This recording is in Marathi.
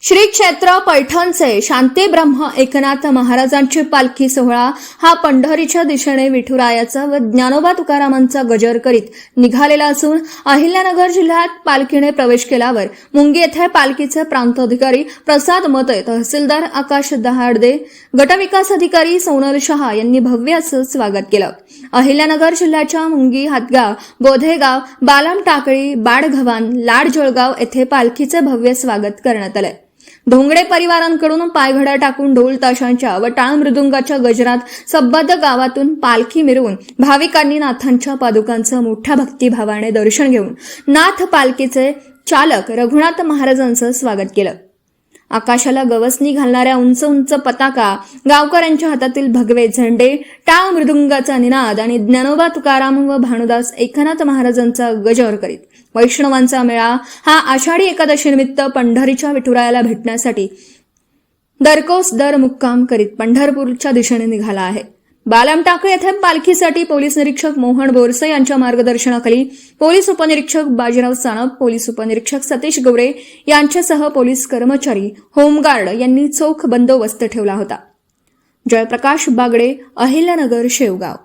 श्री क्षेत्र पैठणचे शांतीब्रह्म एकनाथ महाराजांची पालखी सोहळा हा पंढरीच्या दिशेने विठुरायाचा व ज्ञानोबा तुकारामांचा गजर करीत निघालेला असून अहिल्यानगर जिल्ह्यात पालखीने प्रवेश केल्यावर मुंगी येथे पालखीचे प्रांताधिकारी प्रसाद मते, तहसीलदार आकाश दहाडदे, गटविकास अधिकारी सोनल शहा यांनी भव्य असं स्वागत केलं। अहिल्यानगर जिल्ह्याच्या मुंगी, हातगाव, बोधेगाव, बालम टाकळी, बाडघवान, लाडजळगाव येथे पालखीचे भव्य स्वागत करण्यात आले। धोंगडे परिवारांकडून पायघड्या टाकून ढोल ताशांच्या व टाळ मृदुंगाच्या गजरात सबद गावातून पालखी मिरवून भाविकांनी नाथांच्या पादुकांचं मोठ्या भक्तिभावाने दर्शन घेऊन नाथ पालखीचे चालक रघुनाथ महाराजांचं स्वागत केलं। आकाशाला गवसणी घालणाऱ्या उंच उंच पताका, गावकऱ्यांच्या हातातील भगवे झेंडे, टाळ मृदुंगाचा निनाद आणि ज्ञानोबा तुकाराम व भानुदास एकनाथ महाराजांचा गजर करीत वैष्णवांचा मेळा हा आषाढी एकादशीनिमित्त पंढरीच्या विठुरायाला भेटण्यासाठी दरकोस दर मुक्काम करीत पंढरपूरच्या दिशेने निघाला आहे। बालम टाकळी येथे पालखीसाठी पोलीस निरीक्षक मोहन बोरसे यांच्या मार्गदर्शनाखाली पोलीस उपनिरीक्षक बाजीराव सानप, पोलीस उपनिरीक्षक सतीश गवरे यांच्यासह पोलीस कर्मचारी, होमगार्ड यांनी चोख बंदोबस्त ठेवला होता। जयप्रकाश बागडे, अहिल्यानगर, शेवगाव।